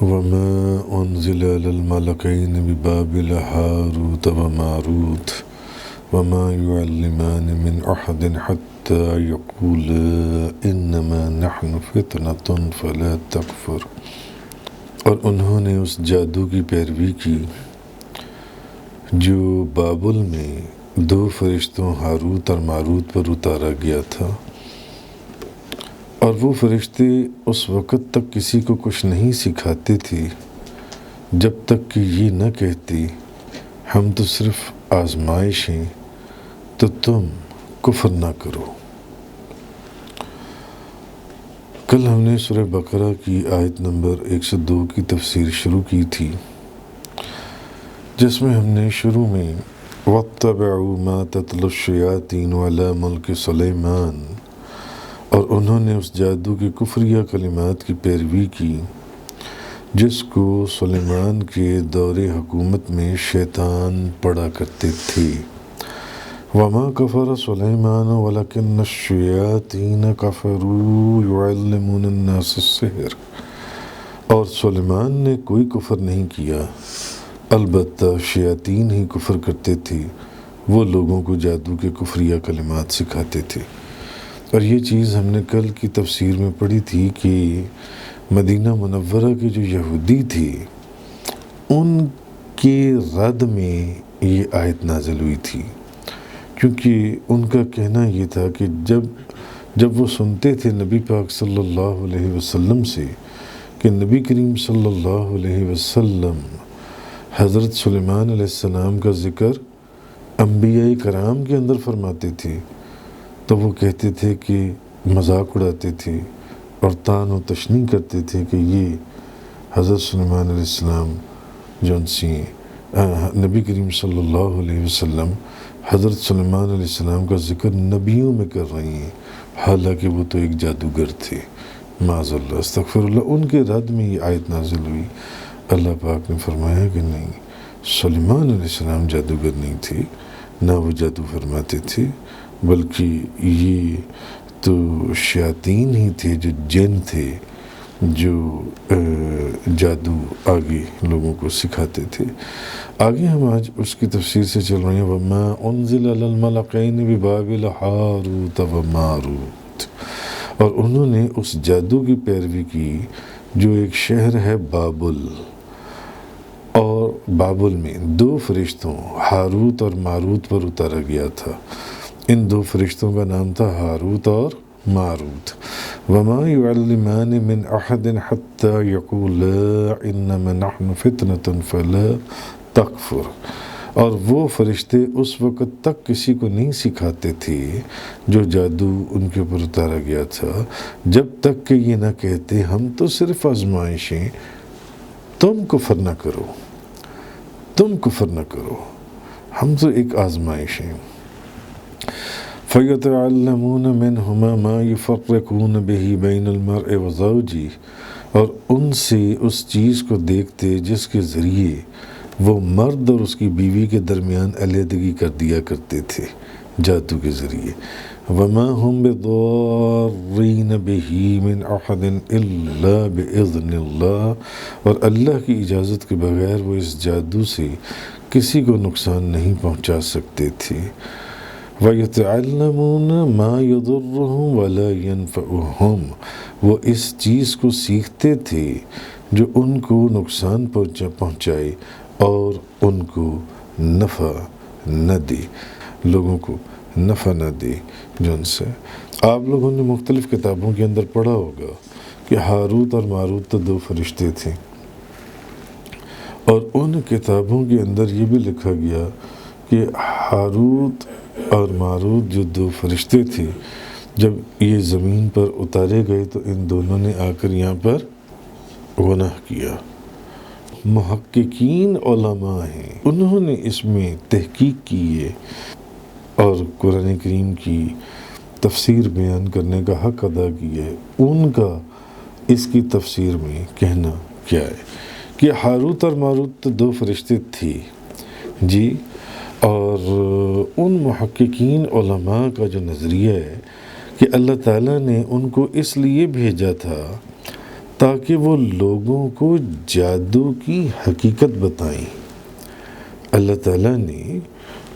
وما أنزل على الملكين ببابل هاروت وماروت وما يعلمان من أحد حتى يقولا إنما نحن فتنة فلا تكفر۔ اور انہوں نے اس جادو کی پیروی کی جو بابل میں دو فرشتوں ہاروت اور ماروت پر اتارا گیا تھا، اور وہ فرشتے اس وقت تک کسی کو کچھ نہیں سکھاتے تھے جب تک کہ یہ نہ کہتے ہم تو صرف آزمائش ہیں تو تم کفر نہ کرو۔ کل ہم نے سورہ بقرہ کی آیت نمبر 102 کی تفسیر شروع کی تھی، جس میں ہم نے شروع میں وَاتَّبَعُوا مَا تَتْلُو الشَّيَاطِينُ عَلَى مُلْكِ سُلَيْمَانَ، اور انہوں نے اس جادو کے کفریہ کلمات کی پیروی کی جس کو سلیمان کے دور حکومت میں شیطان پڑھا کرتے تھے۔ وَمَا كَفَرَ سُلَيْمَانُ وَلَكِنَّ الشَّيَاطِينَ كَفَرُوا يُعَلِّمُونَ النَّاسَ السِّحْرَ، اور سلیمان نے کوئی کفر نہیں کیا، البتہ شیاطین ہی کفر کرتے تھے، وہ لوگوں کو جادو کے کفریہ کلمات سکھاتے تھے۔ اور یہ چیز ہم نے کل کی تفسیر میں پڑھی تھی کہ مدینہ منورہ کے جو یہودی تھے ان کے رد میں یہ آیت نازل ہوئی تھی، کیونکہ ان کا کہنا یہ تھا کہ جب وہ سنتے تھے نبی پاک صلی اللہ علیہ وسلم سے کہ نبی کریم صلی اللہ علیہ وسلم حضرت سلیمان علیہ السلام کا ذکر انبیاء کرام کے اندر فرماتے تھے، تو وہ کہتے تھے کہ مذاق اڑاتے تھے اور طعن و تشنیع کرتے تھے کہ یہ حضرت سلیمان علیہ السلام جو ان سے نبی کریم صلی اللہ علیہ وسلم حضرت سلیمان علیہ السلام کا ذکر نبیوں میں کر رہے ہیں، حالانکہ وہ تو ایک جادوگر تھے، معاذ اللہ استغفر اللہ۔ ان کے رد میں یہ آیت نازل ہوئی۔ اللہ پاک نے فرمایا کہ نہیں، سلیمان علیہ السلام جادوگر نہیں تھے، نہ وہ جادو فرماتے تھے، بلکہ یہ تو شیاطین ہی تھے، جو جن تھے، جو جادو آگے لوگوں کو سکھاتے تھے۔ آگے ہم آج اس کی تفسیر سے چل رہے ہیں۔ وَمَا أُنزِلَ عَلَى الْمَلَكَيْنِ بِبَابِلَ هَارُوتَ وَمَارُوتَ، اور انہوں نے اس جادو کی پیروی کی جو ایک شہر ہے بابل، اور بابل میں دو فرشتوں ہاروت اور ماروت پر اتارا گیا تھا۔ ان دو فرشتوں کا نام تھا ہاروت اور ماروت۔ وَمَا يُعَلِّمَانِ مِنْ أَحَدٍ حَتَّى يَقُولَا إِنَّمَا نَحْنُ فِتْنَةٌ فَلَا تَكْفُرْ، اور وہ فرشتے اس وقت تک کسی کو نہیں سکھاتے تھے جو جادو ان کے اوپر اتارا گیا تھا جب تک کہ یہ نہ کہتے ہم تو صرف آزمائشیں، تم کفر نہ کرو، تم کفر نہ کرو، ہم تو ایک آزمائش ہیں۔ فَيَتَعَلَّمُونَ مِنْهُمَا مَا يُفَرِّقُونَ بِهِ بَيْنَ الْمَرْءِ وَزَوْجِهِ، اور ان سے اس چیز کو دیکھتے جس کے ذریعے وہ مرد اور اس کی بیوی کے درمیان علیحدگی کر دیا کرتے تھے جادو کے ذریعے۔ وَمَا هُمْ بِضَارِّينَ بِهِ مِنْ أَحَدٍ إِلَّا بِإِذْنِ اللَّهِ، اور اللہ کی اجازت کے بغیر وہ اس جادو سے کسی کو نقصان نہیں پہنچا سکتے تھے۔ وَيَتَعَلَّمُونَ مَا يَضُرُّهُمْ وَلَا يَنْفَعُهُمْ، وہ اس چیز کو سیکھتے تھے جو ان کو نقصان پہنچائے اور ان کو نفع نہ دے، لوگوں کو نفع نہ دے۔ جو ان سے آپ لوگوں نے مختلف کتابوں کے اندر پڑھا ہوگا کہ ہاروت اور ماروت تو دو فرشتے تھے، اور ان کتابوں کے اندر یہ بھی لکھا گیا کہ ہاروت اور ماروت جو دو فرشتے تھے جب یہ زمین پر اتارے گئے تو ان دونوں نے آ کر یہاں پر گناہ کیا۔ محققین علماء ہیں، انہوں نے اس میں تحقیق کی ہے اور قرآن کریم کی تفسیر بیان کرنے کا حق ادا کیا ہے۔ ان کا اس کی تفسیر میں کہنا کیا ہے کہ ہاروت اور ماروت تو دو فرشتے تھے جی، اور ان محققین علماء کا جو نظریہ ہے کہ اللہ تعالیٰ نے ان کو اس لیے بھیجا تھا تاکہ وہ لوگوں کو جادو کی حقیقت بتائیں۔ اللہ تعالیٰ نے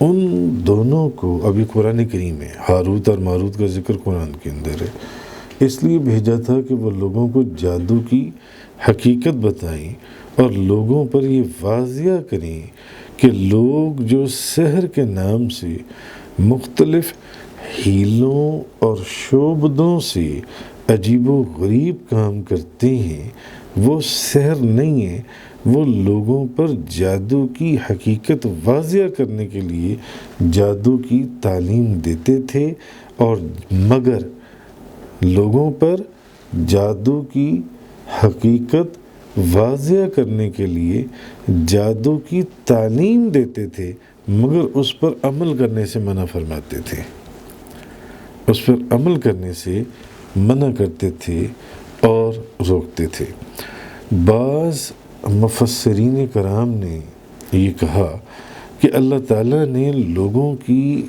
ان دونوں کو، ابھی قرآن کریم ہے، ہاروت اور ماروت کا ذکر قرآن کے اندر ہے، اس لیے بھیجا تھا کہ وہ لوگوں کو جادو کی حقیقت بتائیں اور لوگوں پر یہ واضح کریں کہ لوگ جو سحر کے نام سے مختلف ہیلوں اور شعبدوں سے عجیب و غریب کام کرتے ہیں، وہ سحر نہیں ہے، وہ لوگوں پر جادو کی حقیقت واضح کرنے کے لیے جادو کی تعلیم دیتے تھے، اور مگر لوگوں پر جادو کی حقیقت واضح کرنے کے لیے جادو کی تعلیم دیتے تھے، مگر اس پر عمل کرنے سے منع فرماتے تھے، اس پر عمل کرنے سے منع کرتے تھے اور روکتے تھے۔ بعض مفسرین کرام نے یہ کہا کہ اللہ تعالیٰ نے لوگوں کی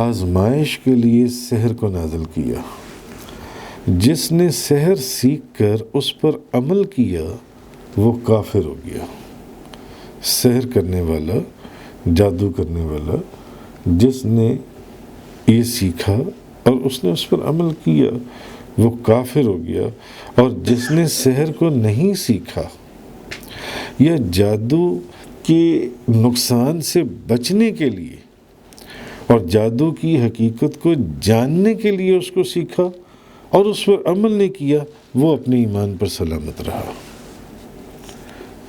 آزمائش کے لیے سحر کو نازل کیا۔ جس نے سحر سیکھ کر اس پر عمل کیا وہ کافر ہو گیا۔ سحر کرنے والا، جادو کرنے والا، جس نے یہ سیکھا اور اس نے اس پر عمل کیا وہ کافر ہو گیا، اور جس نے سحر کو نہیں سیکھا یا جادو کے نقصان سے بچنے کے لیے اور جادو کی حقیقت کو جاننے کے لیے اس کو سیکھا اور اس پر عمل نہیں کیا، وہ اپنے ایمان پر سلامت رہا،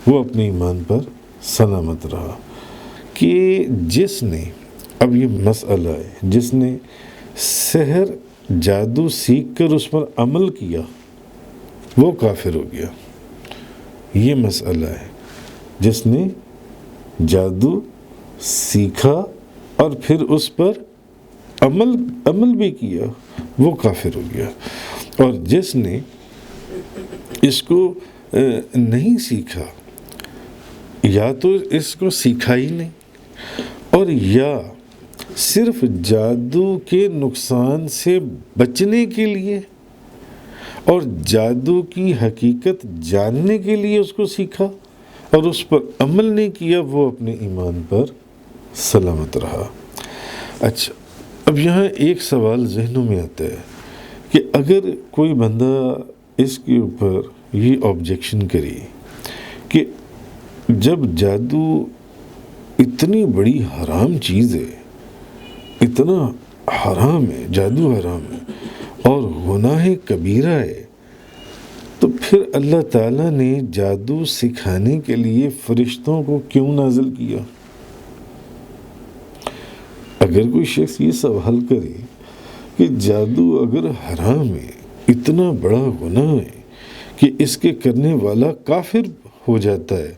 وہ اپنے ایمان پر سلامت رہا۔ کہ جس نے، اب یہ مسئلہ ہے، جس نے سحر جادو سیکھ کر اس پر عمل کیا وہ کافر ہو گیا، یہ مسئلہ ہے۔ جس نے جادو سیکھا اور پھر اس پر عمل بھی کیا وہ کافر ہو گیا، اور جس نے اس کو نہیں سیکھا، یا تو اس کو سیکھا ہی نہیں، اور یا صرف جادو کے نقصان سے بچنے کے لیے اور جادو کی حقیقت جاننے کے لیے اس کو سیکھا اور اس پر عمل نہیں کیا، وہ اپنے ایمان پر سلامت رہا۔ اچھا، اب یہاں ایک سوال ذہنوں میں آتا ہے کہ اگر کوئی بندہ اس کے اوپر یہ آبجیکشن کرے کہ جب جادو اتنی بڑی حرام چیز ہے، اتنا حرام ہے، جادو حرام ہے اور گناہ کبیرہ ہے، تو پھر اللہ تعالیٰ نے جادو سکھانے کے لیے فرشتوں کو کیوں نازل کیا؟ اگر کوئی شخص یہ سوال کرے کہ جادو اگر حرام ہے، اتنا بڑا گناہ ہے کہ اس کے کرنے والا کافر ہو جاتا ہے،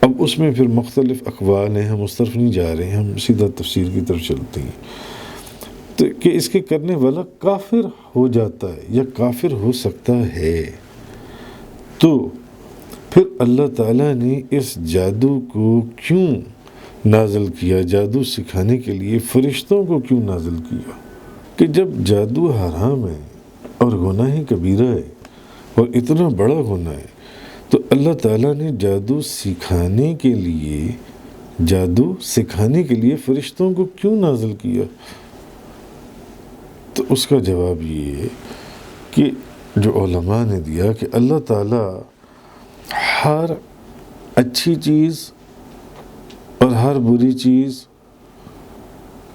اب اس میں پھر مختلف اقوال ہیں، ہم اس طرف نہیں جا رہے ہیں، ہم سیدھا تفسیر کی طرف چلتے ہیں، تو کہ اس کے کرنے والا کافر ہو جاتا ہے یا کافر ہو سکتا ہے، تو پھر اللہ تعالیٰ نے اس جادو کو کیوں نازل کیا؟ جادو سکھانے کے لیے فرشتوں کو کیوں نازل کیا؟ کہ جب جادو حرام ہے اور گناہ کبیرہ ہے اور اتنا بڑا گناہ ہے، تو اللہ تعالیٰ نے جادو سکھانے کے لیے فرشتوں کو کیوں نازل کیا؟ تو اس کا جواب یہ ہے کہ جو علماء نے دیا کہ اللہ تعالیٰ ہر اچھی چیز اور ہر بری چیز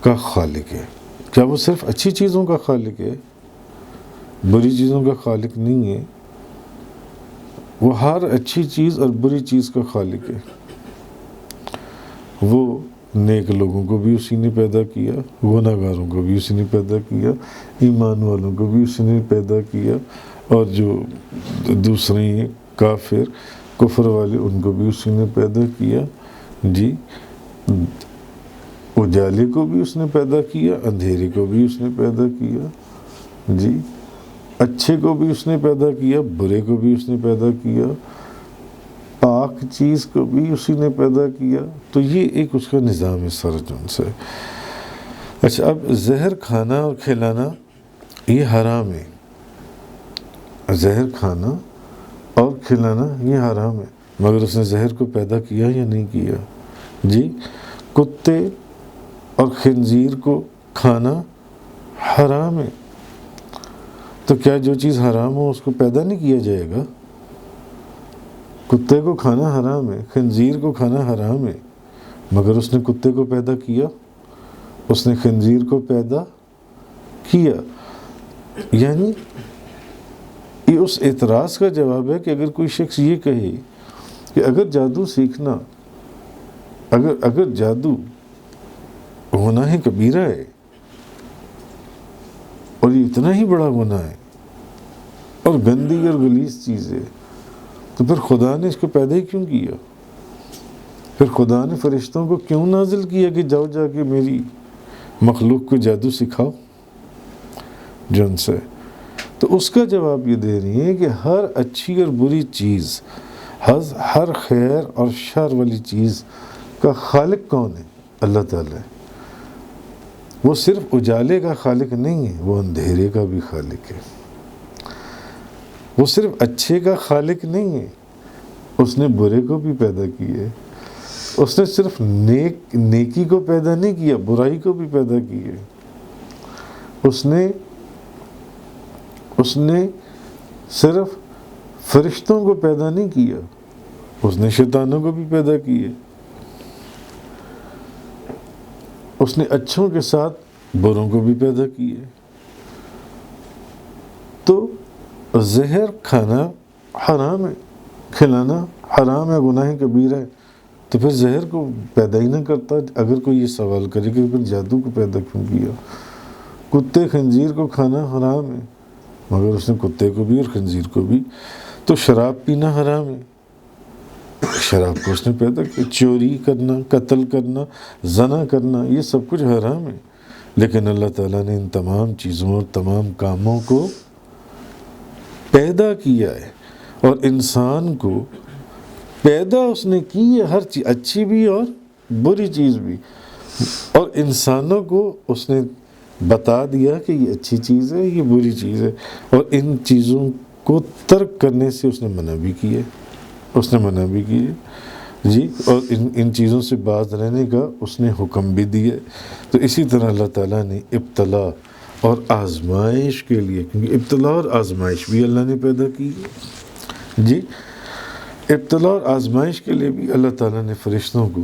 کا خالق ہے۔ کیا وہ صرف اچھی چیزوں کا خالق ہے؟ بری چیزوں کا خالق نہیں ہے، وہ ہر اچھی چیز اور بری چیز کا خالق ہے۔ وہ نیک لوگوں کو بھی اسی نے پیدا کیا، گناہ گاروں کو بھی اسی نے پیدا کیا، ایمان والوں کو بھی اسی نے پیدا کیا، اور جو دوسرے کافر کفر والے ان کو بھی اسی نے پیدا کیا، جی، اجالے کو بھی اس نے پیدا کیا، اندھیرے کو بھی اس نے پیدا کیا، جی، اچھے کو بھی اس نے پیدا کیا، برے کو بھی اس نے پیدا کیا، پاک چیز کو بھی اسی نے پیدا کیا۔ تو یہ ایک اس کا نظام ہے سرجن سے۔ اچھا، اب زہر کھانا اور کھلانا یہ حرام ہے، زہر کھانا اور کھلانا یہ حرام ہے، مگر اس نے زہر کو پیدا کیا یا نہیں کیا؟ جی، کتے اور خنزیر کو کھانا حرام ہے، تو کیا جو چیز حرام ہو اس کو پیدا نہیں کیا جائے گا؟ کتے کو کھانا حرام ہے، خنزیر کو کھانا حرام ہے، مگر اس نے کتے کو پیدا کیا، اس نے خنزیر کو پیدا کیا۔ یعنی یہ اس اعتراض کا جواب ہے کہ اگر کوئی شخص یہ کہے کہ اگر جادو سیکھنا، اگر جادو گناہ کبیرہ ہے اور یہ اتنا ہی بڑا گناہ ہے اور گندی اور غلیظ چیز ہے، تو پھر خدا نے اس کو پیدا ہی کیوں کیا؟ پھر خدا نے فرشتوں کو کیوں نازل کیا کہ جاؤ جا کے میری مخلوق کو جادو سکھاؤ جن سے؟ تو اس کا جواب یہ دے رہی ہے کہ ہر اچھی اور بری چیز، ہر خیر اور شر والی چیز کا خالق کون ہے؟ اللہ تعالیٰ ہے۔ وہ صرف اجالے کا خالق نہیں ہے، وہ اندھیرے کا بھی خالق ہے۔ وہ صرف اچھے کا خالق نہیں ہے، اس نے برے کو بھی پیدا کیا ہے۔ اس نے صرف نیکی کو پیدا نہیں کیا، برائی کو بھی پیدا کی ہے۔ اس نے صرف فرشتوں کو پیدا نہیں کیا، اس نے شیطانوں کو بھی پیدا کیے۔ اس نے اچھوں کے ساتھ بروں کو بھی پیدا کیے۔ تو زہر کھانا حرام ہے، کھلانا حرام ہے، گناہ کبیرہ ہے، تو پھر زہر کو پیدا ہی نہ کرتا۔ اگر کوئی یہ سوال کرے کہ پھر جادو کو پیدا کیوں کیا؟ کتے خنزیر کو کھانا حرام ہے، مگر اس نے کتے کو بھی اور خنزیر کو بھی۔ تو شراب پینا حرام ہے، شراب کو اس نے پیدا کیا۔ چوری کرنا، قتل کرنا، زنا کرنا، یہ سب کچھ حرام ہے، لیکن اللہ تعالیٰ نے ان تمام چیزوں اور تمام کاموں کو پیدا کیا ہے، اور انسان کو پیدا اس نے کی ہے، ہر چیز اچھی بھی اور بری چیز بھی، اور انسانوں کو اس نے بتا دیا کہ یہ اچھی چیز ہے، یہ بری چیز ہے، اور ان چیزوں کو ترک کرنے سے اس نے منع بھی کیا، جی، اور ان چیزوں سے باز رہنے کا اس نے حکم بھی دیا۔ تو اسی طرح اللہ تعالیٰ نے ابتلا اور آزمائش کے لیے، کیونکہ ابتلا اور آزمائش بھی اللہ نے پیدا کی ہے، جی، ابتلا اور آزمائش کے لیے بھی اللہ تعالیٰ نے فرشتوں کو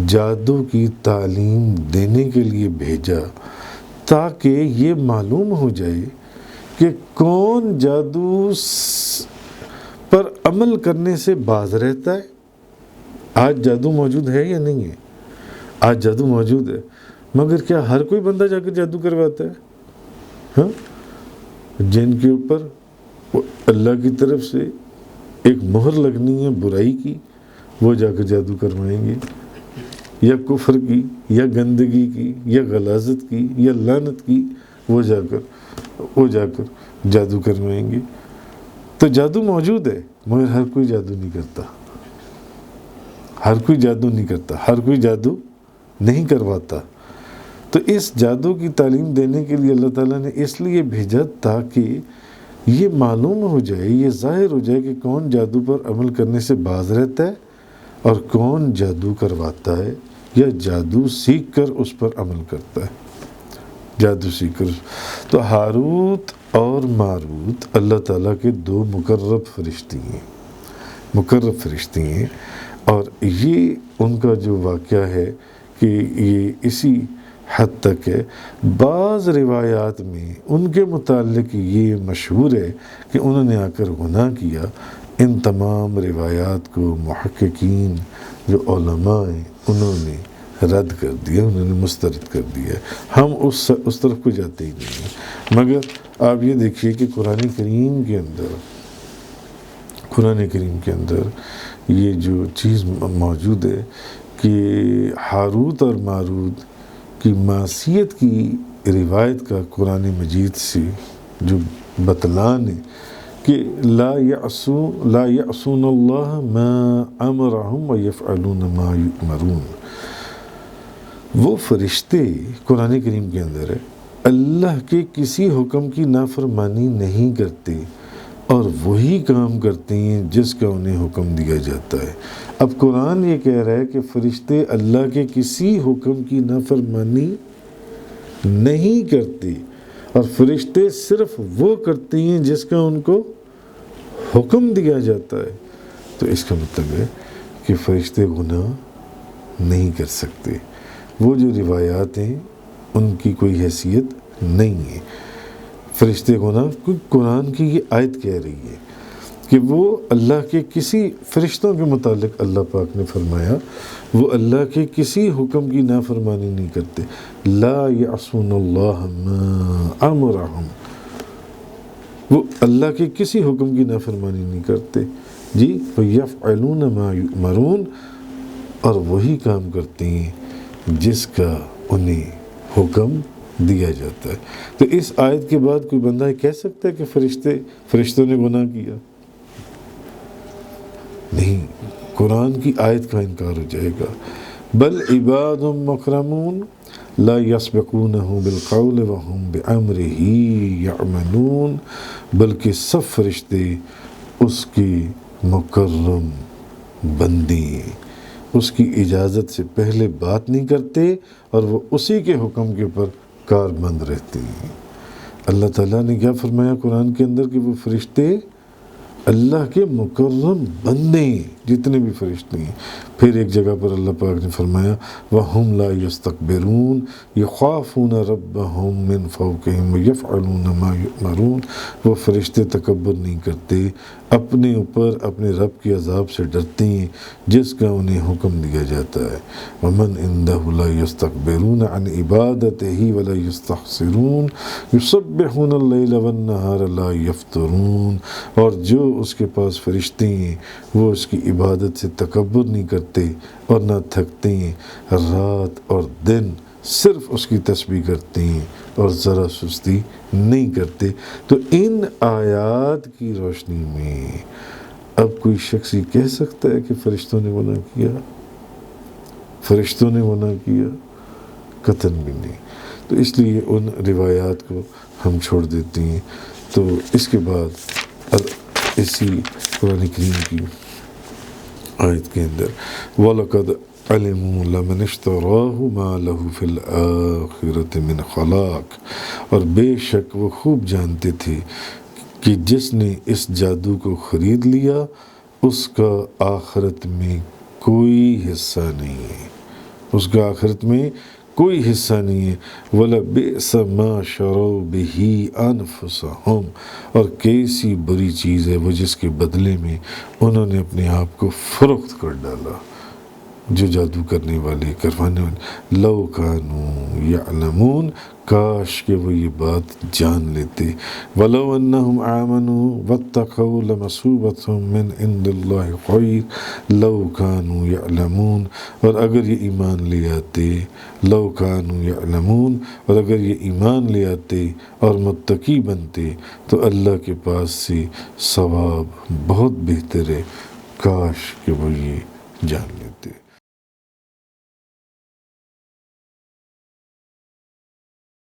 جادو کی تعلیم دینے کے لیے بھیجا، تاکہ یہ معلوم ہو جائے کہ کون جادو پر عمل کرنے سے باز رہتا ہے۔ آج جادو موجود ہے یا نہیں ہے؟ آج جادو موجود ہے، مگر کیا ہر کوئی بندہ جا کر جادو کرواتا ہے؟ ہاں، جن کے اوپر اللہ کی طرف سے ایک مہر لگنی ہے برائی کی، وہ جا کر جادو کروائیں گے، یا کفر کی، یا گندگی کی، یا غلاظت کی، یا لعنت کی، وہ جا کر جادو کروائیں گے۔ تو جادو موجود ہے، مگر ہر کوئی جادو نہیں کرتا، ہر کوئی جادو نہیں کرواتا۔ تو اس جادو کی تعلیم دینے کے لیے اللہ تعالیٰ نے اس لیے بھیجا تاکہ یہ معلوم ہو جائے، یہ ظاہر ہو جائے کہ کون جادو پر عمل کرنے سے باز رہتا ہے اور کون جادو کرواتا ہے یا جادو سیکھ کر اس پر عمل کرتا ہے، جادو سیکھ کر۔ تو ہاروت اور ماروت اللہ تعالیٰ کے دو مقرب فرشتے ہیں، اور یہ ان کا جو واقعہ ہے کہ یہ اسی حد تک ہے۔ بعض روایات میں ان کے متعلق یہ مشہور ہے کہ انہوں نے آ کر گناہ کیا۔ ان تمام روایات کو محققین جو علماء ہیں انہوں نے رد کر دیا، انہوں نے مسترد کر دیا۔ ہم اس طرف کو جاتے ہی نہیں ہیں۔ مگر آپ یہ دیکھیے کہ قرآن کریم کے اندر یہ جو چیز موجود ہے کہ ہاروت اور ماروت کی معصیت کی روایت کا قرآن مجید سے جو بتلان ہے کہ لا یعصون اللہ ما امرہم ویفعلون ما یؤمرون، وہ فرشتے قرآن کریم کے اندر ہے اللہ کے کسی حکم کی نافرمانی نہیں کرتے اور وہی کام کرتے ہیں جس کا انہیں حکم دیا جاتا ہے۔ اب قرآن یہ کہہ رہا ہے کہ فرشتے اللہ کے کسی حکم کی نافرمانی نہیں کرتے، اور فرشتے صرف وہ کرتے ہیں جس کا ان کو حکم دیا جاتا ہے۔ تو اس کا مطلب ہے کہ فرشتے گناہ نہیں کر سکتے۔ وہ جو روایات ہیں ان کی کوئی حیثیت نہیں ہے۔ فرشتے گناہ، قرآن کی یہ آیت کہہ رہی ہے کہ وہ اللہ کے کسی فرشتوں کے متعلق اللہ پاک نے فرمایا وہ اللہ کے کسی حکم کی نافرمانی نہیں کرتے۔ لا یعصون اللہ ما امرہم، وہ اللہ کے کسی حکم کی نافرمانی نہیں کرتے جی۔ وَيَفْعَلُونَ مَا يُؤْمَرُونَ، اور وہی کام کرتے ہیں جس کا انہیں حکم دیا جاتا ہے۔ تو اس آیت کے بعد کوئی بندہ کہہ سکتا ہے کہ فرشتوں نے گناہ کیا؟ نہیں، قرآن کی آیت کا انکار ہو جائے گا۔ بل عباد مکرمون لا یسبقونہ بالقول وہم بامرہ یعملون، بلکہ سب فرشتے اس کی مکرم بندے، اس کی اجازت سے پہلے بات نہیں کرتے اور وہ اسی کے حکم کے اوپر کاربند رہتے ہیں۔ اللہ تعالیٰ نے کیا فرمایا قرآن کے اندر کہ وہ فرشتے اللہ کے مکرم بندے ہیں، جتنے بھی فرشتے ہیں۔ پھر ایک جگہ پر اللہ پاک نے فرمایا وَهُمْ لَا يَسْتَكْبِرُونَ يَخَافُونَ رَبَّهُمْ مِنْ فَوْقِهِمْ وَيَفْعَلُونَ مَا يُؤْمَرُونَ، وہ فرشتے تکبر نہیں کرتے، اپنے اوپر اپنے رب کے عذاب سے ڈرتے ہیں جس کا انہیں حکم دیا جاتا ہے۔ وَمَنْ عِنْدَهُ لَا يَسْتَكْبِرُونَ عَنْ عِبَادَتِهِ وَلَا يَسْتَحْسِرُونَ يُسَبِّحُونَ اللَّيْلَ وَالنَّهَارَ لَا يَفْتُرُونَ، اور جو اس کے پاس فرشتے ہیں وہ اس کی عبادت سے تکبر نہیں کرتے اور نہ تھکتے ہیں، رات اور دن صرف اس کی تسبیح کرتے ہیں اور ذرا سستی نہیں کرتے۔ تو ان آیات کی روشنی میں اب کوئی شخص یہ کہہ سکتا ہے کہ فرشتوں نے گناہ کیا؟ فرشتوں نے گناہ کیا؟ قطعاً بھی نہیں۔ تو اس لیے ان روایات کو ہم چھوڑ دیتے ہیں۔ تو اس کے بعد اسی قرآن کریم کی آیت کے اندر وَلَقَدْ عَلِمُوا لَمَنِ اشْتَرَاهُ مَا لَهُ فِي الْآخِرَةِ مِنْ خَلَاقٍ، اور بے شک وہ خوب جانتے تھے کہ جس نے اس جادو کو خرید لیا اس کا آخرت میں کوئی حصہ نہیں ہے، اس کا آخرت میں کوئی حصہ نہیں ہے۔ وَلَبِئْسَ مَا شَرَوْا بِهِ أَنفُسَهُمْ، اور کیسی بری چیز ہے وہ جس کے بدلے میں انہوں نے اپنے آپ کو فروخت کر ڈالا، جو جادو کرنے والے کروانے والے۔ لَوْ كَانُوا يَعْلَمُونَ، کاش کہ وہ یہ بات جان لیتے۔ وَلَوْ أَنَّهُمْ آمَنُوا وَاتَّقَوْا لَمَثُوبَةٌ مِّنْ عِندِ اللَّهِ خَيْرٌ لَوْ كَانُوا يَعْلَمُونَ، اور اگر یہ ایمان لے آتے، لَوْ كَانُوا يَعْلَمُونَ، اور اگر یہ ایمان لے آتے اور متقی بنتے تو اللہ کے پاس سے ثواب بہت بہتر ہے، کاش کہ وہ یہ جان